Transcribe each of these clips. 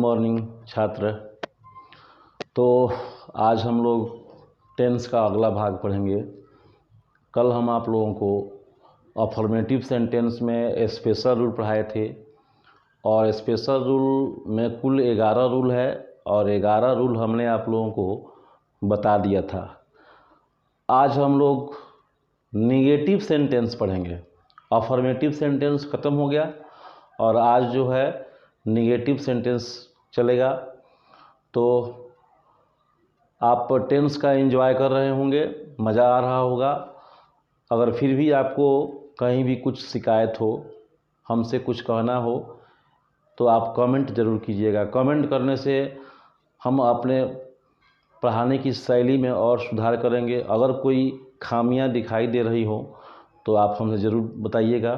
Morning छात्र। तो आज हम लोग टेंस का अगला भाग पढ़ेंगे। कल हम आप लोगों को अफर्मेटिव सेंटेंस में स्पेशल रूल पढ़ाए थे और स्पेशल रूल में कुल 11 रूल है और 11 रूल हमने आप लोगों को बता दिया था। आज हम लोग नेगेटिव सेंटेंस पढ़ेंगे। अफर्मेटिव सेंटेंस ख़त्म हो गया और आज जो है नेगेटिव सेंटेंस चलेगा। तो आप टेंस का एंजॉय कर रहे होंगे, मज़ा आ रहा होगा। अगर फिर भी आपको कहीं भी कुछ शिकायत हो, हमसे कुछ कहना हो, तो आप कमेंट ज़रूर कीजिएगा। कमेंट करने से हम अपने पढ़ाने की शैली में और सुधार करेंगे। अगर कोई खामियां दिखाई दे रही हो तो आप हमें ज़रूर बताइएगा।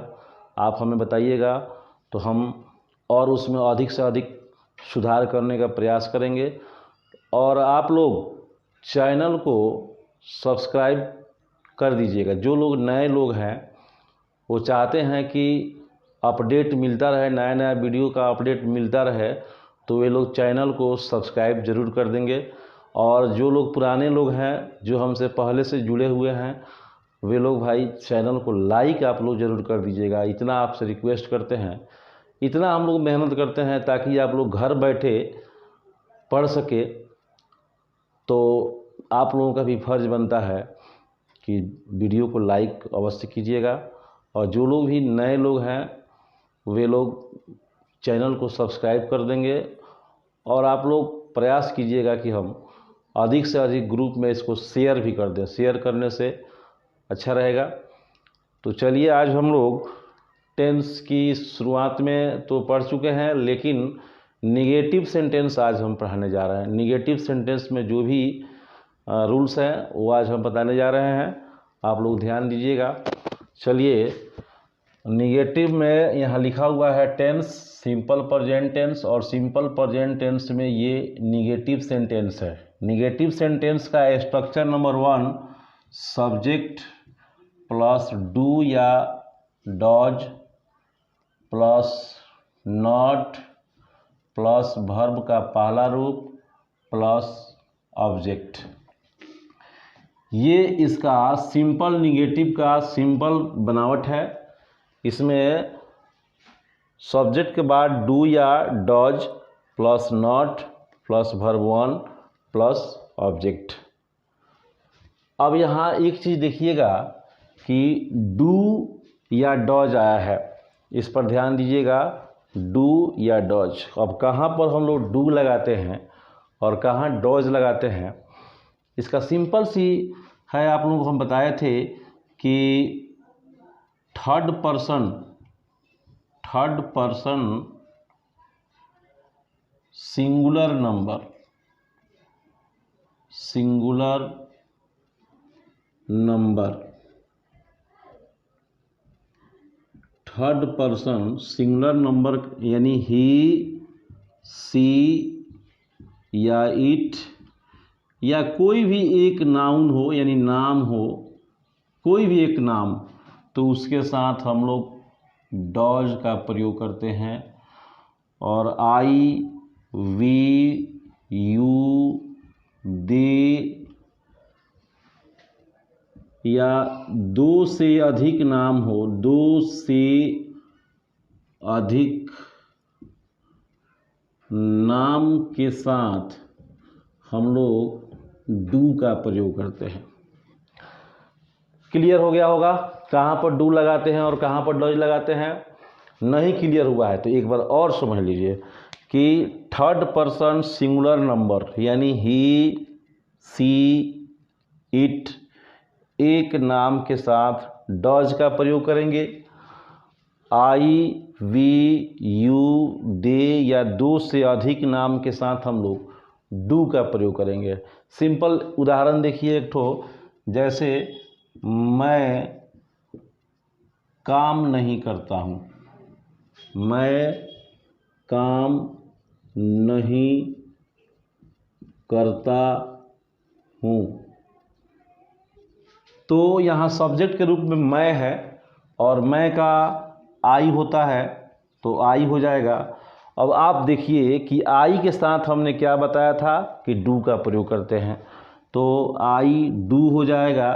आप हमें बताइएगा तो हम और उसमें अधिक से अधिक सुधार करने का प्रयास करेंगे। और आप लोग चैनल को सब्सक्राइब कर दीजिएगा। जो लोग नए लोग हैं वो चाहते हैं कि अपडेट मिलता रहे, नया नया वीडियो का अपडेट मिलता रहे, तो वे लोग चैनल को सब्सक्राइब ज़रूर कर देंगे। और जो लोग पुराने लोग हैं, जो हमसे पहले से जुड़े हुए हैं, वे लोग भाई चैनल को लाइक आप लोग ज़रूर कर दीजिएगा। इतना आपसे रिक्वेस्ट करते हैं, इतना हम लोग मेहनत करते हैं ताकि आप लोग घर बैठे पढ़ सके। तो आप लोगों का भी फर्ज बनता है कि वीडियो को लाइक अवश्य कीजिएगा। और जो लोग भी नए लोग हैं वे लोग चैनल को सब्सक्राइब कर देंगे। और आप लोग प्रयास कीजिएगा कि हम अधिक से अधिक ग्रुप में इसको शेयर भी कर दें। शेयर करने से अच्छा रहेगा। तो चलिए, आज हम लोग टेंस की शुरुआत में तो पढ़ चुके हैं, लेकिन निगेटिव सेंटेंस आज हम पढ़ाने जा रहे हैं। निगेटिव सेंटेंस में जो भी रूल्स हैं वो आज हम बताने जा रहे हैं। आप लोग ध्यान दीजिएगा। चलिए, निगेटिव में यहाँ लिखा हुआ है टेंस, सिंपल प्रेजेंट टेंस, और सिंपल प्रेजेंट टेंस में ये निगेटिव सेंटेंस है। निगेटिव सेंटेंस का structure number 1, subject plus do या does plus not plus verb का पहला रूप प्लस ऑब्जेक्ट। ये इसका सिंपल निगेटिव का सिंपल बनावट है। इसमें सब्जेक्ट के बाद डू या does plus not plus verb 1 plus object. अब यहाँ एक चीज़ देखिएगा कि डू या डॉज आया है, इस पर ध्यान दीजिएगा। डू या डॉज, अब कहाँ पर हम लोग डू लगाते हैं और कहाँ डॉज लगाते हैं, इसका सिंपल सी है। आप लोगों को हम बताए थे कि third person singular number third person singular number यानी ही, सी या इट या कोई भी एक नाउन हो, यानी नाम हो, कोई भी एक नाम, तो उसके साथ हम लोग डॉज का प्रयोग करते हैं। और आई, वी, यू, दे या दो से अधिक नाम हो, दो से अधिक नाम के साथ हम लोग डू का प्रयोग करते हैं। क्लियर हो गया होगा कहाँ पर डू लगाते हैं और कहाँ पर डॉज लगाते हैं? नहीं क्लियर हुआ है तो एक बार और समझ लीजिए कि थर्ड पर्सन सिंगुलर नंबर यानी ही, सी, इट, एक नाम के साथ डॉज का प्रयोग करेंगे। आई, वी, यू, दे या दो से अधिक नाम के साथ हम लोग डू का प्रयोग करेंगे। सिंपल उदाहरण देखिए एक ठो, जैसे मैं काम नहीं करता हूँ, मैं काम नहीं करता हूँ, तो यहाँ सब्जेक्ट के रूप में मैं है और मैं का आई होता है तो आई हो जाएगा। अब आप देखिए कि आई के साथ हमने क्या बताया था कि डू का प्रयोग करते हैं, तो आई डू हो जाएगा।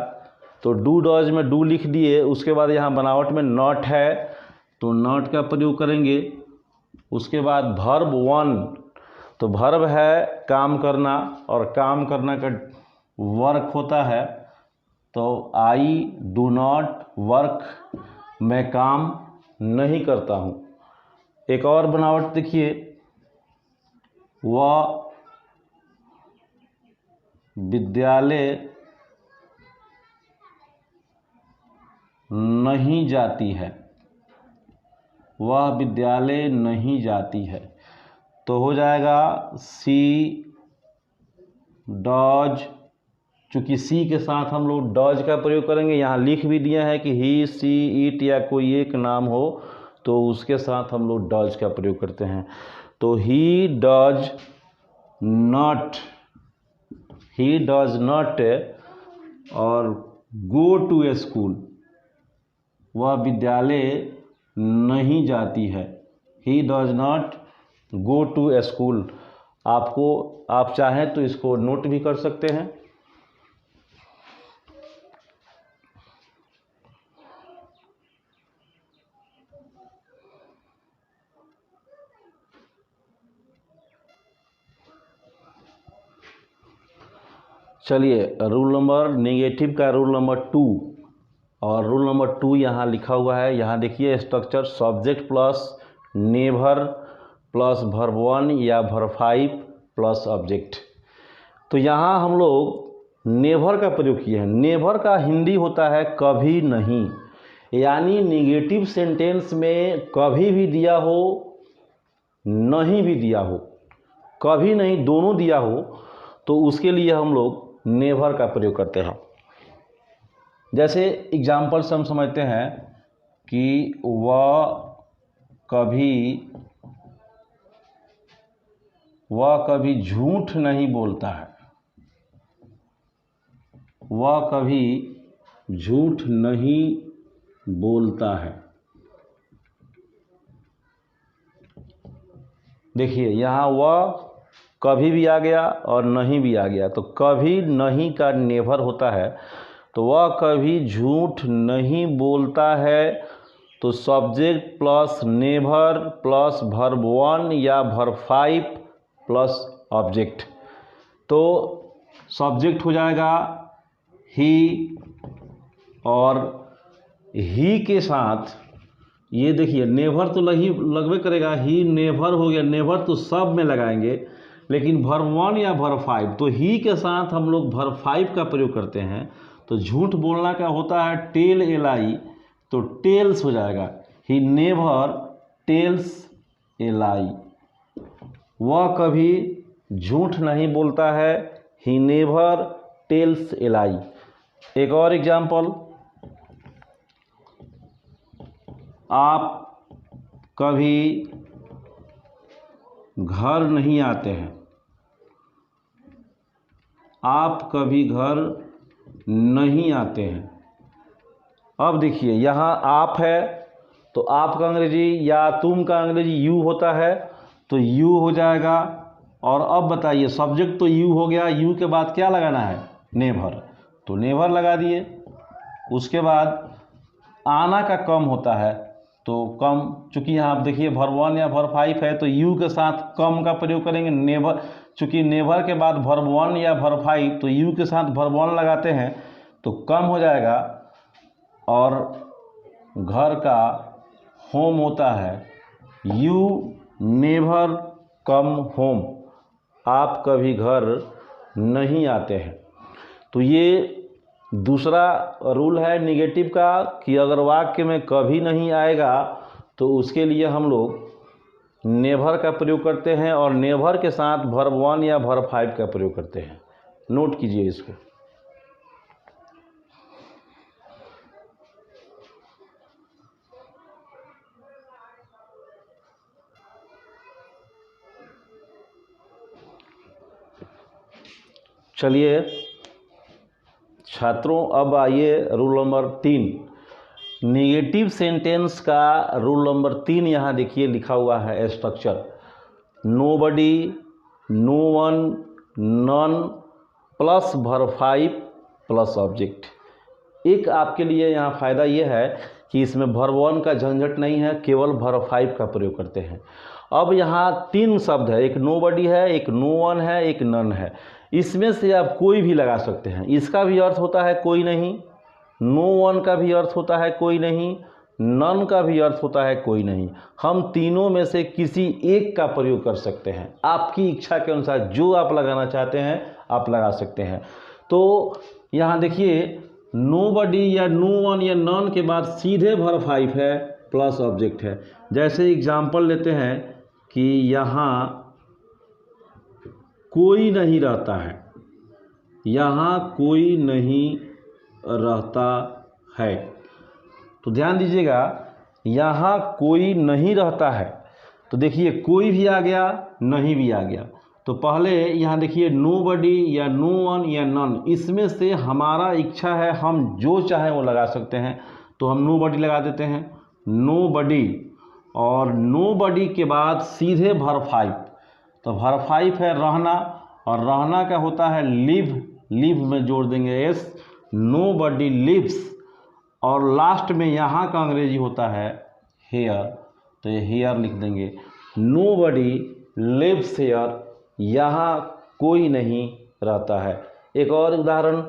तो डू डॉज में डू लिख दिए, उसके बाद यहाँ बनावट में नॉट है तो नॉट का प्रयोग करेंगे। उसके बाद भर्ब वन, तो भर्ब है काम करना और काम करना का वर्क होता है, तो आई डू नॉट वर्क, मैं काम नहीं करता हूँ। एक और बनावट देखिए, वह विद्यालय नहीं जाती है, वह विद्यालय नहीं जाती है, तो हो जाएगा सी डॉज। चूँकि सी के साथ हम लोग डॉज का प्रयोग करेंगे, यहाँ लिख भी दिया है कि ही सी इट या कोई एक नाम हो तो उसके साथ हम लोग डॉज का प्रयोग करते हैं। तो he does not, he does not और गो टू ए स्कूल, वह विद्यालय नहीं जाती है, he does not go to a school. आप चाहें तो इसको नोट भी कर सकते हैं। चलिए रूल नंबर नेगेटिव का रूल नंबर 2, और रूल नंबर 2 यहाँ लिखा हुआ है। यहाँ देखिए structure, subject plus never plus verb 1 या वर्ब 5 प्लस ऑब्जेक्ट। तो यहाँ हम लोग नेवर का प्रयोग किए हैं। नेवर का हिंदी होता है कभी नहीं, यानी नेगेटिव सेंटेंस में कभी भी दिया हो, नहीं भी दिया हो, कभी नहीं दोनों दिया हो, तो उसके लिए हम लोग नेवर का प्रयोग करते हैं। जैसे एग्जाम्पल से हम समझते हैं कि वह कभी झूठ नहीं बोलता है, वह कभी झूठ नहीं बोलता है। देखिए यहाँ वह कभी भी आ गया और नहीं भी आ गया, तो कभी नहीं का नेवर होता है, तो वह कभी झूठ नहीं बोलता है, तो subject plus never plus verb 1 या वर्ब 5 प्लस ऑब्जेक्ट। तो सब्जेक्ट हो जाएगा ही, और ही के साथ ये देखिए नेवर तो लगभग करेगा, ही नेवर हो गया, नेवर तो सब में लगाएंगे, लेकिन वर्ब 1 या वर्ब 5, तो ही के साथ हम लोग वर्ब 5 का प्रयोग करते हैं। तो झूठ बोलना का होता है टेल एलाई, तो टेल्स हो जाएगा, ही नेवर टेल्स एलाई, वह कभी झूठ नहीं बोलता है, ही नेवर टेल्स एलाई। एक और एग्जाम्पल, आप कभी घर नहीं आते हैं, आप कभी घर नहीं आते हैं। अब देखिए यहाँ आप है, तो आप का अंग्रेजी या तुम का अंग्रेजी यू होता है, तो यू हो जाएगा। और अब बताइए सब्जेक्ट तो यू हो गया, यू के बाद क्या लगाना है, नेवर, तो नेवर लगा दिए। उसके बाद आना का कम होता है, तो कम, चूँकि यहाँ आप देखिए वर्ब 1 या वर्ब 5 है, तो यू के साथ कम का प्रयोग करेंगे। नेवर, चूँकि नेवर के बाद वर्ब 1 या वर्ब 5, तो यू के साथ वर्ब 1 लगाते हैं तो कम हो जाएगा। और घर का होम होता है यू नेवर कम होम, आप कभी घर नहीं आते हैं। तो ये दूसरा रूल है निगेटिव का कि अगर वाक्य में कभी नहीं आएगा तो उसके लिए हम लोग नेवर का प्रयोग करते हैं, और नेवर के साथ वर्ब 1 या वर्ब 5 का प्रयोग करते हैं। नोट कीजिए इसको। चलिए छात्रों, अब आइए रूल नंबर 3, निगेटिव सेंटेंस का रूल नंबर 3। यहाँ देखिए लिखा हुआ है structure, nobody, no one, none plus verb 5 plus object. एक आपके लिए यहाँ फ़ायदा ये है कि इसमें वर्ब 1 का झंझट नहीं है, केवल वर्ब 5 का प्रयोग करते हैं। अब यहाँ 3 शब्द है, एक नोबडी है, एक नो वन है, एक नन है। इसमें से आप कोई भी लगा सकते हैं। इसका भी अर्थ होता है कोई नहीं, नो वन का भी अर्थ होता है कोई नहीं, नन का भी अर्थ होता है कोई नहीं। हम तीनों में से किसी एक का प्रयोग कर सकते हैं। आपकी इच्छा के अनुसार जो आप लगाना चाहते हैं आप लगा सकते हैं। तो यहाँ देखिए, नोबडी या नो वन या नन के बाद सीधे वर्ब 5 है प्लस ऑब्जेक्ट है। जैसे एग्जाम्पल लेते हैं कि यहाँ कोई नहीं रहता है, यहाँ कोई नहीं रहता है। तो ध्यान दीजिएगा, यहाँ कोई नहीं रहता है, तो देखिए कोई भी आ गया, नहीं भी आ गया। तो पहले यहाँ देखिए नोबडी या नो वन या नन, इसमें से हमारा इच्छा है, हम जो चाहें वो लगा सकते हैं। तो हम नोबडी लगा देते हैं, नोबडी, और नोबडी के बाद सीधे वर्ब 5। तो वर्ब 5 है रहना, और रहना का होता है लिव, लिव में जोड़ देंगे एस, नोबडी लिव्स, और लास्ट में यहाँ का अंग्रेजी होता है हेयर, तो ये हेयर लिख देंगे। नोबडी लिव्स हेयर, यहाँ कोई नहीं रहता है। एक और उदाहरण,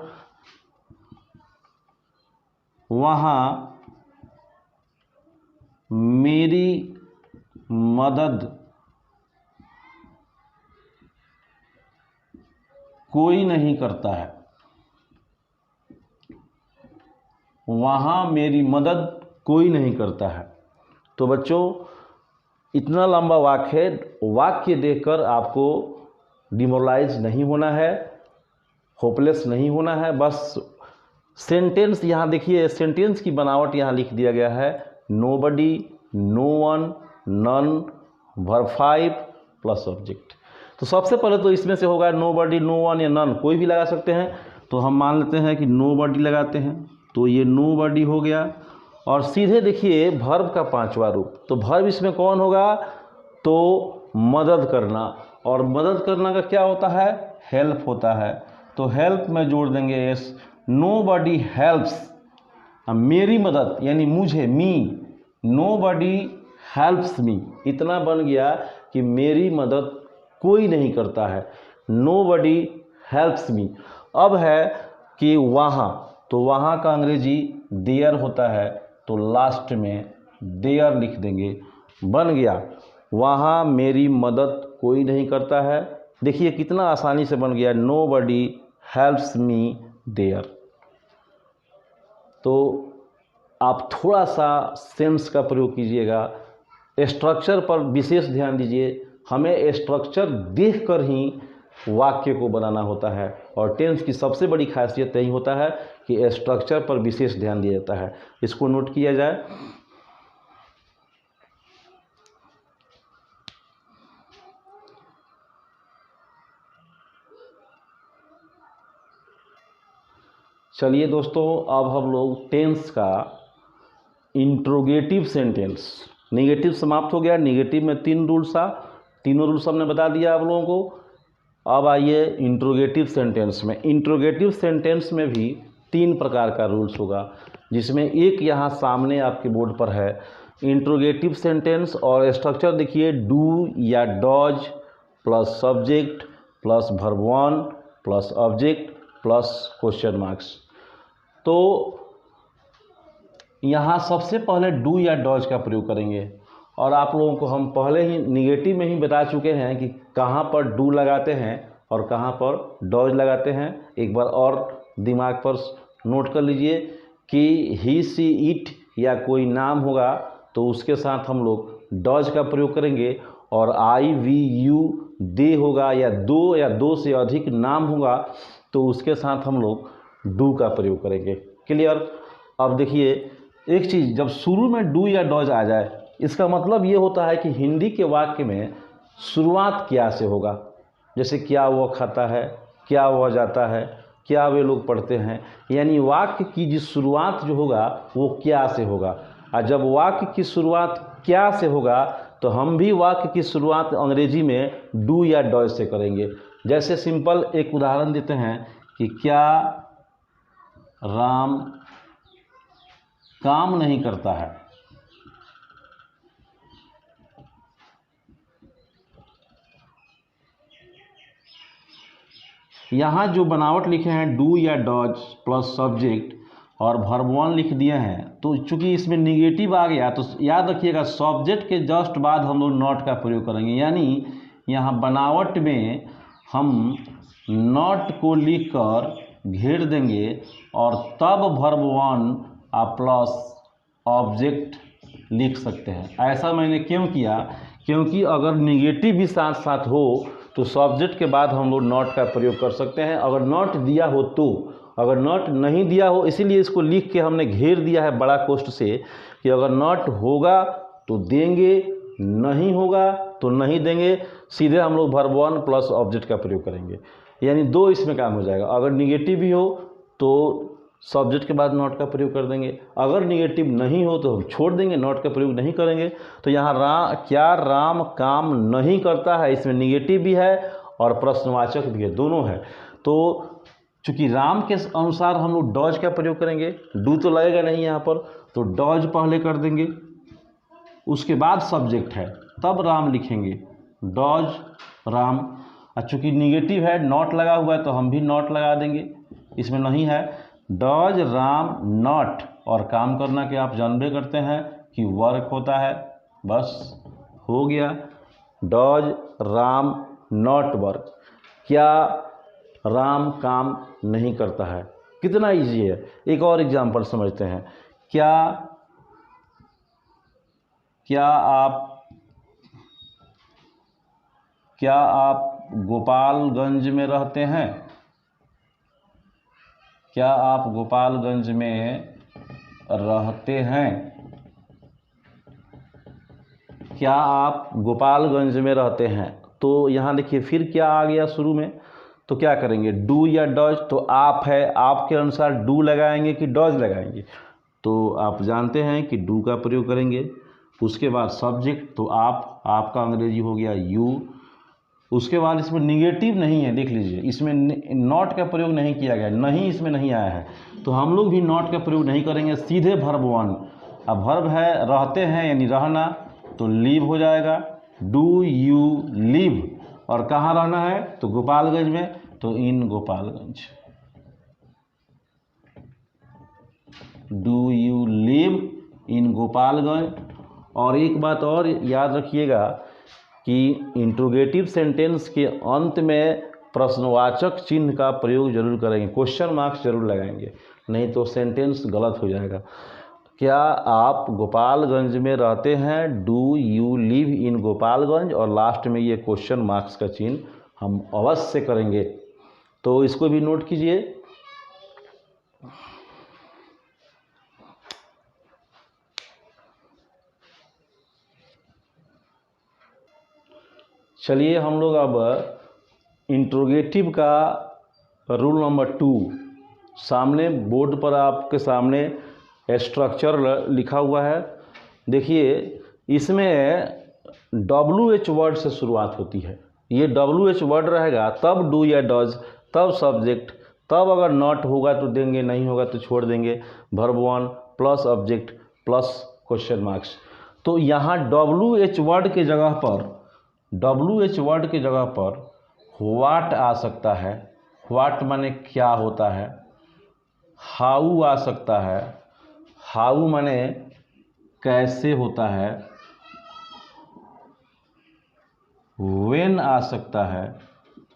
वहाँ मेरी मदद कोई नहीं करता है, वहाँ मेरी मदद कोई नहीं करता है। तो बच्चों, इतना लंबा वाक्य है, वाक्य देखकर आपको डिमोरलाइज नहीं होना है, होपलेस नहीं होना है। बस सेंटेंस यहाँ देखिए, सेंटेंस की बनावट यहाँ लिख दिया गया है, nobody, no one, none, verb 5 plus object. तो सबसे पहले तो इसमें से होगा नोबडी, नो वन या नन, कोई भी लगा सकते हैं। तो हम मान लेते हैं कि नोबडी लगाते हैं, तो ये नोबडी हो गया। और सीधे देखिए वर्ब का 5वां रूप, तो वर्ब इसमें कौन होगा, तो मदद करना, और मदद करना का क्या होता है, हेल्प होता है। तो हेल्प में जोड़ देंगे एस, नोबडी हेल्प्स, मेरी मदद यानी मुझे, मी, नोबडी हेल्प्स मी, इतना बन गया कि मेरी मदद कोई नहीं करता है, नोबडी हेल्प्स मी। अब है कि वहाँ, तो वहाँ का अंग्रेजी देयर होता है, तो लास्ट में देयर लिख देंगे, बन गया वहाँ मेरी मदद कोई नहीं करता है। देखिए कितना आसानी से बन गया, नोबडी हेल्प्स मी देयर। तो आप थोड़ा सा सेंस का प्रयोग कीजिएगा, स्ट्रक्चर पर विशेष ध्यान दीजिए। हमें स्ट्रक्चर देखकर ही वाक्य को बनाना होता है, और टेंस की सबसे बड़ी खासियत यही होता है कि स्ट्रक्चर पर विशेष ध्यान दिया जाता है। इसको नोट किया जाए। चलिए दोस्तों, अब हम लोग टेंस का इंट्रोगेटिव सेंटेंस, नेगेटिव समाप्त हो गया, नेगेटिव में 3 रूल्स था, तीनों रूल्स हमने बता दिया आप लोगों को। अब आइए इंट्रोगेटिव सेंटेंस में। इंट्रोगेटिव सेंटेंस में भी 3 प्रकार का रूल्स होगा, जिसमें एक यहाँ सामने आपके बोर्ड पर है इंट्रोगेटिव सेंटेंस, और स्ट्रक्चर देखिए, डू या does plus subject plus verb 1 plus object plus question marks. तो यहाँ सबसे पहले डू या डॉज का प्रयोग करेंगे, और आप लोगों को हम पहले ही निगेटिव में ही बता चुके हैं कि कहाँ पर डू लगाते हैं और कहाँ पर डॉज लगाते हैं। एक बार और दिमाग पर नोट कर लीजिए कि ही, सी, इट या कोई नाम होगा तो उसके साथ हम लोग डॉज का प्रयोग करेंगे, और आई, वी, यू, दे होगा या दो से अधिक नाम होगा तो उसके साथ हम लोग डू का प्रयोग करेंगे। क्लियर। अब देखिए एक चीज़, जब शुरू में डू या डॉज आ जाए, इसका मतलब ये होता है कि हिंदी के वाक्य में शुरुआत क्या से होगा। जैसे क्या वह खाता है, क्या वह जाता है, क्या वे लोग पढ़ते हैं, यानी वाक्य की जिस शुरुआत जो होगा वो क्या से होगा। और जब वाक्य की शुरुआत क्या से होगा तो हम भी वाक्य की शुरुआत अंग्रेजी में डू या डज से करेंगे। जैसे सिंपल एक उदाहरण देते हैं कि क्या राम काम नहीं करता है। यहाँ जो बनावट लिखे हैं डू या डज प्लस सब्जेक्ट और वर्ब वन लिख दिए हैं, तो चूंकि इसमें निगेटिव आ गया तो याद रखिएगा सब्जेक्ट के जस्ट बाद हम लोग नॉट का प्रयोग करेंगे। यानी यहाँ बनावट में हम नॉट को लिखकर घेर देंगे और तब वर्ब वन प्लस ऑब्जेक्ट लिख सकते हैं। ऐसा मैंने क्यों किया, क्योंकि अगर निगेटिव भी साथ साथ हो तो सब्जेक्ट के बाद हम लोग नॉट का प्रयोग कर सकते हैं। अगर नॉट दिया हो तो, अगर नॉट नहीं दिया हो, इसीलिए इसको लिख के हमने घेर दिया है बड़ा कोष्ठ से कि अगर नॉट होगा तो देंगे, नहीं होगा तो नहीं देंगे। सीधे हम लोग वर्ब वन प्लस ऑब्जेक्ट का प्रयोग करेंगे, यानी दो इसमें काम हो जाएगा। अगर निगेटिव भी हो तो सब्जेक्ट के बाद नॉट का प्रयोग कर देंगे, अगर निगेटिव नहीं हो तो हम छोड़ देंगे, नॉट का प्रयोग नहीं करेंगे। तो यहाँ क्या राम काम नहीं करता है, इसमें निगेटिव भी है और प्रश्नवाचक भी है, दोनों है। तो चूँकि राम के अनुसार हम लोग डॉज का प्रयोग करेंगे, डू तो लगेगा नहीं यहाँ पर, तो डॉज पहले कर देंगे, उसके बाद सब्जेक्ट है तब राम लिखेंगे, डॉज राम। और चूँकि निगेटिव है, नॉट लगा हुआ है, तो हम भी नॉट लगा देंगे, इसमें नहीं है। डॉज राम नॉट, और काम करना के आप जानबे करते हैं कि वर्क होता है, बस हो गया। डॉज राम नॉट वर्क, क्या राम काम नहीं करता है। कितना इजी है। एक और एग्जांपल समझते हैं। क्या आप गोपालगंज में रहते हैं। क्या आप गोपालगंज में रहते हैं। क्या आप गोपालगंज में रहते हैं। तो यहाँ देखिए फिर क्या आ गया शुरू में, तो क्या करेंगे, डू या डॉज। तो आप है, आपके अनुसार डू लगाएंगे कि डॉज लगाएंगे। तो आप जानते हैं कि डू का प्रयोग करेंगे। उसके बाद सब्जेक्ट, तो आपका अंग्रेजी हो गया यू। उसके बाद इसमें निगेटिव नहीं है, देख लीजिए इसमें नॉट का प्रयोग नहीं किया गया, नहीं इसमें नहीं आया है, तो हम लोग भी नॉट का प्रयोग नहीं करेंगे, सीधे वर्ब वन। अब वर्ब है रहते हैं यानी रहना, तो लीव हो जाएगा, डू यू लीव। और कहाँ रहना है, तो गोपालगंज में, तो in Gopalganj. Do you live in Gopalganj. और एक बात और याद रखिएगा कि इंट्रोगेटिव सेंटेंस के अंत में प्रश्नवाचक चिन्ह का प्रयोग जरूर करेंगे, क्वेश्चन मार्क्स जरूर लगाएंगे, नहीं तो सेंटेंस गलत हो जाएगा। क्या आप गोपालगंज में रहते हैं, do you live in Gopalganj. और लास्ट में ये क्वेश्चन मार्क्स का चिन्ह हम अवश्य करेंगे, तो इसको भी नोट कीजिए। चलिए हम लोग अब इंट्रोगेटिव का रूल नंबर 2, सामने बोर्ड पर आपके सामने स्ट्रक्चर लिखा हुआ है। देखिए इसमें WH वर्ड से शुरुआत होती है। ये WH वर्ड रहेगा तब डू या डज, तब सब्जेक्ट, तब अगर नॉट होगा तो देंगे, नहीं होगा तो छोड़ देंगे, verb one plus object plus question marks. तो यहाँ WH वर्ड के जगह पर व्हाट आ सकता है, व्हाट माने क्या होता है। हाउ आ सकता है, हाउ माने कैसे होता है। व्हेन आ सकता है,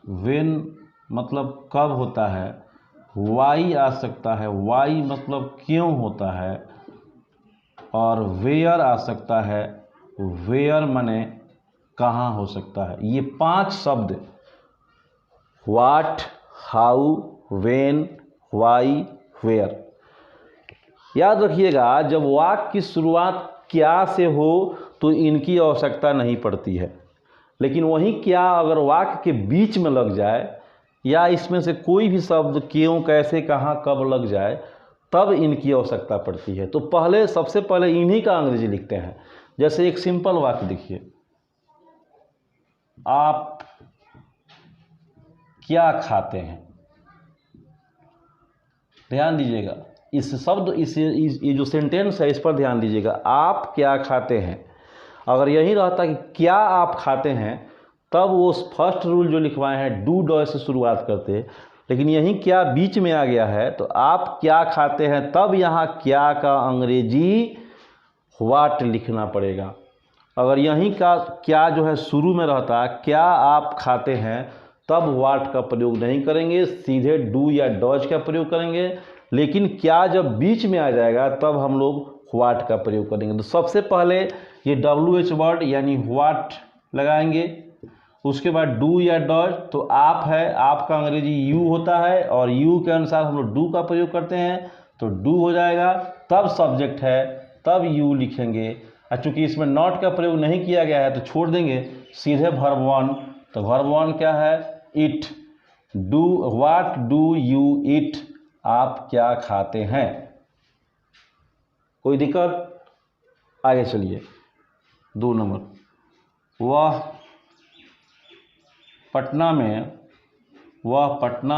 व्हेन मतलब कब होता है। वाई आ सकता है, वाई मतलब क्यों होता है। और वेयर आ सकता है, वेयर माने कहाँ हो सकता है। ये 5 शब्द what, how, when, why, where, याद रखिएगा। जब वाक्य की शुरुआत क्या से हो तो इनकी आवश्यकता नहीं पड़ती है, लेकिन वहीं क्या अगर वाक्य के बीच में लग जाए या इसमें से कोई भी शब्द क्यों, कैसे, कहाँ, कब लग जाए तब इनकी आवश्यकता पड़ती है। तो सबसे पहले इन्हीं का अंग्रेजी लिखते हैं। जैसे एक सिंपल वाक्य देखिए, आप क्या खाते हैं। ध्यान दीजिएगा इस शब्द ये जो सेंटेंस है इस पर ध्यान दीजिएगा। आप क्या खाते हैं, अगर यही रहता कि क्या आप खाते हैं तब वो फर्स्ट रूल जो लिखवाए हैं डू डॉ से शुरुआत करते, लेकिन यही क्या बीच में आ गया है तो आप क्या खाते हैं, तब यहाँ क्या का अंग्रेजी व्हाट लिखना पड़ेगा। अगर यहीं का क्या जो है शुरू में रहता क्या आप खाते हैं तब व्हाट का प्रयोग नहीं करेंगे, सीधे डू या डॉज का प्रयोग करेंगे। लेकिन क्या जब बीच में आ जाएगा तब हम लोग व्हाट का प्रयोग करेंगे। तो सबसे पहले ये WH वर्ड यानी व्हाट लगाएंगे, उसके बाद डू या डॉज, तो आप है, आप का अंग्रेजी यू होता है और यू के अनुसार हम लोग डू का प्रयोग करते हैं तो डू हो जाएगा। तब सब्जेक्ट है तब यू लिखेंगे, और चूंकि इसमें नॉट का प्रयोग नहीं किया गया है तो छोड़ देंगे, सीधे वर्ब वन। तो वर्ब वन क्या है, it. Do, what do you eat, आप क्या खाते हैं। कोई दिक्कत, आगे चलिए। 2 नंबर, वह पटना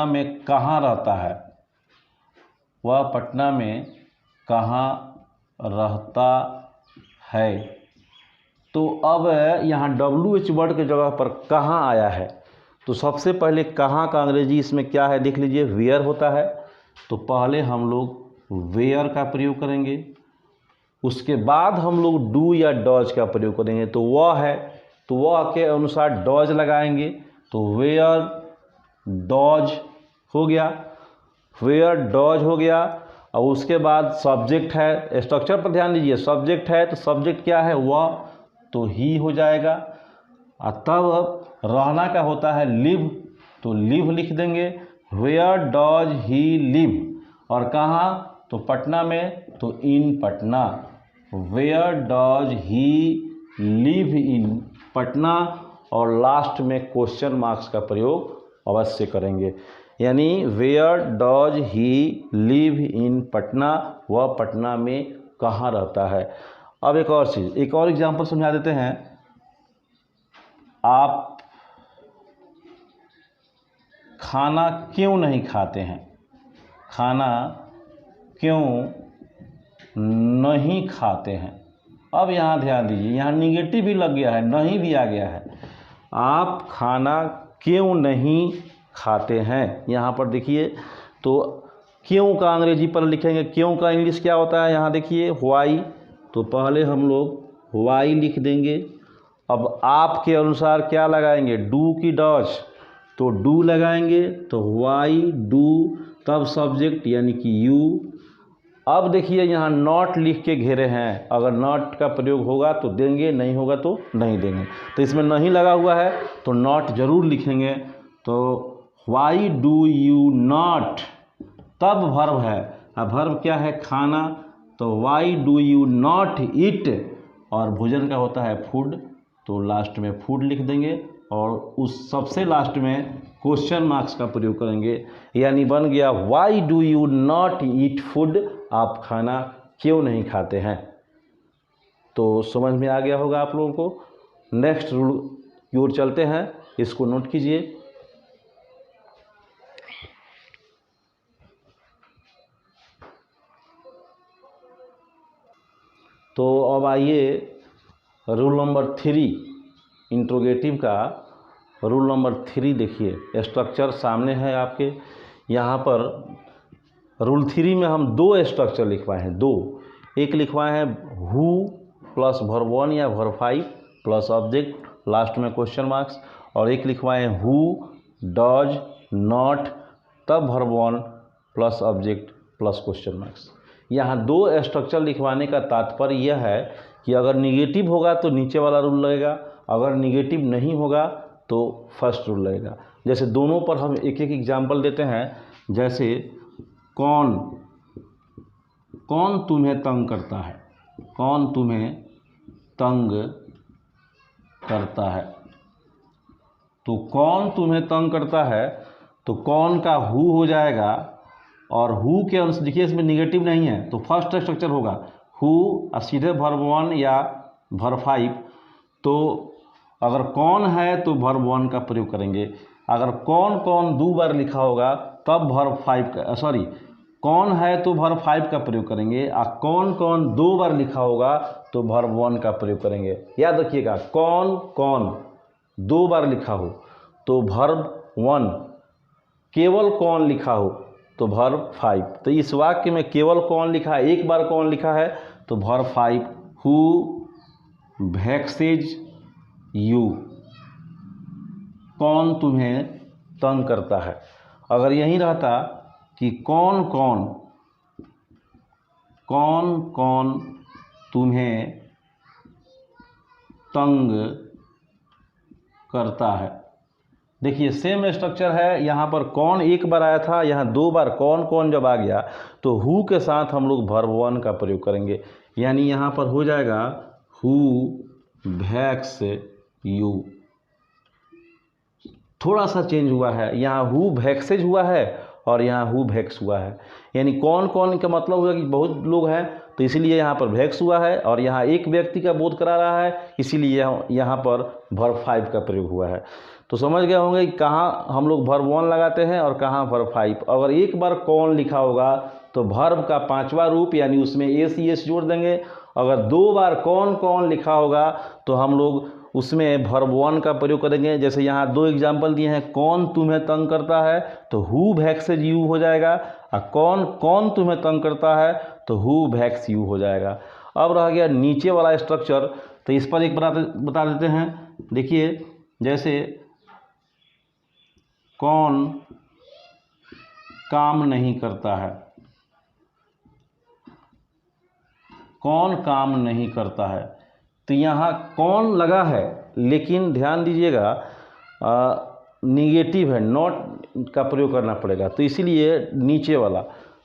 में कहाँ रहता है। वह पटना में कहाँ रहता है। तो अब यहाँ WH वर्ड के जगह पर कहाँ आया है, तो सबसे पहले कहाँ का अंग्रेजी इसमें क्या है देख लीजिए, वेयर होता है। तो पहले हम लोग वेयर का प्रयोग करेंगे, उसके बाद हम लोग डू या डॉज का प्रयोग करेंगे। तो वह है तो वह के अनुसार डॉज लगाएंगे, तो वेयर डॉज हो गया, वेयर डॉज हो गया। और उसके बाद सब्जेक्ट है, स्ट्रक्चर पर ध्यान दीजिए, सब्जेक्ट है तो सब्जेक्ट क्या है, वह, तो ही हो जाएगा। और तब रहना का होता है लिव, तो लिव लिख देंगे, वेयर डॉज ही लिव। और कहाँ, तो पटना में, तो in Patna, where does he live in Patna. और लास्ट में क्वेश्चन मार्क्स का प्रयोग अवश्य करेंगे, यानी where does he live in Patna, वह पटना में कहाँ रहता है। अब एक और चीज़, एक और एग्जाम्पल समझा देते हैं। आप खाना क्यों नहीं खाते हैं, खाना क्यों नहीं खाते हैं। अब यहाँ ध्यान दीजिए, यहाँ निगेटिव भी लग गया है, नहीं भी आ गया है। आप खाना क्यों नहीं खाते हैं, यहाँ पर देखिए, तो क्यों का अंग्रेजी पर लिखेंगे, क्यों का इंग्लिश क्या होता है, यहाँ देखिए वाई, तो पहले हम लोग वाई लिख देंगे। अब आपके अनुसार क्या लगाएंगे, डू की डॉज, तो डू लगाएंगे, तो वाई डू, तब सब्जेक्ट यानी कि यू। अब देखिए यहाँ नॉट लिख के घेरे हैं, अगर नॉट का प्रयोग होगा तो देंगे, नहीं होगा तो नहीं देंगे। तो इसमें नहीं लगा हुआ है तो नॉट जरूर लिखेंगे। तो वाई डू यू नॉट, तब वर्ब है, अब वर्ब क्या है, खाना, तो why do you not eat, और भोजन का होता है फूड, तो लास्ट में फूड लिख देंगे। और उस सबसे लास्ट में क्वेश्चन मार्क्स का प्रयोग करेंगे, यानी बन गया why do you not eat food, आप खाना क्यों नहीं खाते हैं। तो समझ में आ गया होगा आप लोगों को। नेक्स्ट रूल की ओर चलते हैं, इसको नोट कीजिए। तो अब आइए रूल नंबर 3, इंट्रोगेटिव का रूल नंबर 3 देखिए, स्ट्रक्चर सामने है आपके। यहाँ पर रूल 3 में हम 2 स्ट्रक्चर लिखवाए हैं, 2। एक लिखवाए हैं हु प्लस वर्ब 1 या वर्ब 5 प्लस ऑब्जेक्ट, लास्ट में क्वेश्चन मार्क्स। और एक लिखवाए हैं हु डॉज नॉट, तब verb 1 plus object plus question marks. यहाँ 2 स्ट्रक्चर लिखवाने का तात्पर्य यह है कि अगर निगेटिव होगा तो नीचे वाला रूल लगेगा, अगर निगेटिव नहीं होगा तो फर्स्ट रूल लगेगा। जैसे दोनों पर हम एक एक एग्जाम्पल देते हैं। जैसे कौन तुम्हें तंग करता है, कौन तुम्हें तंग करता है। तो कौन तुम्हें तंग करता है, तो कौन का हु हो जाएगा, और हु के अनुसार देखिए इसमें निगेटिव नहीं है तो फर्स्ट स्ट्रक्चर होगा हु, सीधे वर्ब 1 या वर्ब 5। तो अगर कौन है तो वर्ब 1 का प्रयोग करेंगे। अगर कौन कौन 2 बार लिखा होगा तब वर्ब 5 का, सॉरी, कौन है तो वर्ब 5 का प्रयोग करेंगे। और कौन कौन 2 बार लिखा होगा तो वर्ब 1 का प्रयोग करेंगे। याद रखिएगा, कौन कौन 2 बार लिखा हो तो वर्ब 1, केवल कौन लिखा हो तो वर्ब 5। तो इस वाक्य में केवल कौन लिखा है, एक बार कौन लिखा है तो वर्ब 5, हु वेक्सेज यू, कौन तुम्हें तंग करता है। अगर यही रहता कि कौन कौन तुम्हें तंग करता है, देखिए सेम स्ट्रक्चर है। यहाँ पर कौन एक बार आया था, यहाँ 2 बार कौन कौन जब आ गया तो हु के साथ हम लोग वर्ब 1 का प्रयोग करेंगे। यानी यहाँ पर हो जाएगा हु वैक्स यू। थोड़ा सा चेंज हुआ है, यहाँ हु वैक्सेज हुआ है और यहाँ हु वैक्स हुआ है। यानी कौन कौन का मतलब हुआ कि बहुत लोग हैं तो इसीलिए यहाँ पर वैक्स हुआ है, और यहाँ एक व्यक्ति का बोध करा रहा है इसीलिए यहाँ पर वर्ब 5 का प्रयोग हुआ है। तो समझ गए होंगे कि कहाँ हम लोग वर्ब 1 लगाते हैं और कहाँ वर्ब 5। अगर एक बार कौन लिखा होगा तो वर्ब का 5वां रूप यानी उसमें एस जोड़ देंगे। अगर 2 बार कौन कौन लिखा होगा तो हम लोग उसमें वर्ब 1 का प्रयोग करेंगे। जैसे यहाँ 2 एग्जाम्पल दिए हैं, कौन तुम्हें तंग करता है तो हु वैक्सेज यू हो जाएगा, और कौन कौन तुम्हें तंग करता है तो हु वैक्स यू हो जाएगा। अब रह गया नीचे वाला स्ट्रक्चर, तो इस पर एक बता देते हैं। देखिए जैसे कौन काम नहीं करता है, कौन काम नहीं करता है, तो यहाँ कौन लगा है लेकिन ध्यान दीजिएगा निगेटिव है, नॉट का प्रयोग करना पड़ेगा। तो इसीलिए नीचे वाला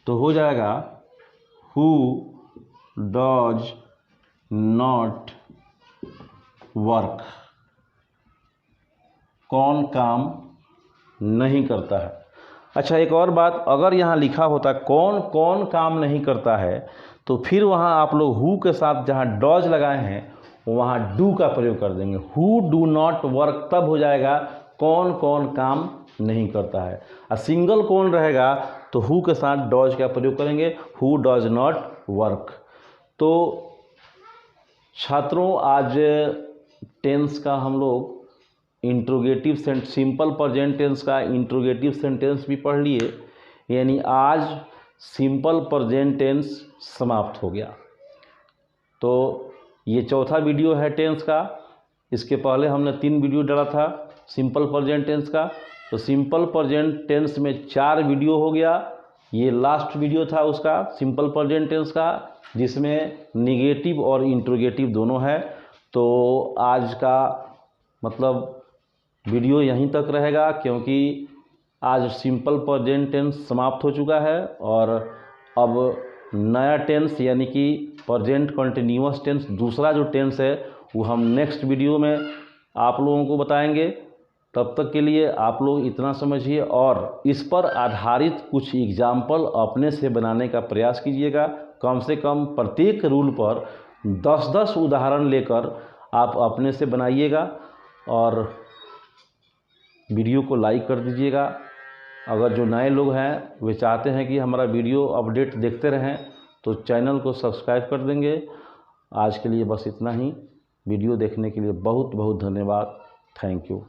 तो हो जाएगा हु डज नॉट वर्क, कौन काम नहीं करता है। अच्छा एक और बात, अगर यहाँ लिखा होता कौन कौन काम नहीं करता है तो फिर वहाँ आप लोग हु के साथ जहाँ डज लगाए हैं वहाँ डू का प्रयोग कर देंगे। हु डू नॉट वर्क तब हो जाएगा कौन कौन काम नहीं करता है। और सिंगल कौन रहेगा तो हु के साथ डज का प्रयोग करेंगे, हु डज नॉट वर्क। तो छात्रों आज टेंस का हम लोग इंट्रोगेटिव सिंपल प्रेजेंट टेंस का इंट्रोगेटिव सेंटेंस भी पढ़ लिए। यानी आज सिंपल प्रेजेंट टेंस समाप्त हो गया। तो ये चौथा वीडियो है टेंस का। इसके पहले हमने 3 वीडियो डाला था सिंपल प्रेजेंट टेंस का। तो सिंपल प्रेजेंट टेंस में 4 वीडियो हो गया। ये लास्ट वीडियो था उसका सिंपल प्रेजेंट टेंस का, जिसमें निगेटिव और इंट्रोगेटिव दोनों है। तो आज का मतलब वीडियो यहीं तक रहेगा, क्योंकि आज सिंपल प्रेजेंट टेंस समाप्त हो चुका है और अब नया टेंस यानी कि प्रेजेंट कंटिन्यूअस टेंस दूसरा जो टेंस है वो हम नेक्स्ट वीडियो में आप लोगों को बताएंगे। तब तक के लिए आप लोग इतना समझिए और इस पर आधारित कुछ एग्जाम्पल अपने से बनाने का प्रयास कीजिएगा। कम से कम प्रत्येक रूल पर 10-10 उदाहरण लेकर आप अपने से बनाइएगा और वीडियो को लाइक कर दीजिएगा। अगर जो नए लोग हैं वे चाहते हैं कि हमारा वीडियो अपडेट देखते रहें तो चैनल को सब्सक्राइब कर देंगे। आज के लिए बस इतना ही। वीडियो देखने के लिए बहुत बहुत धन्यवाद। Thank you.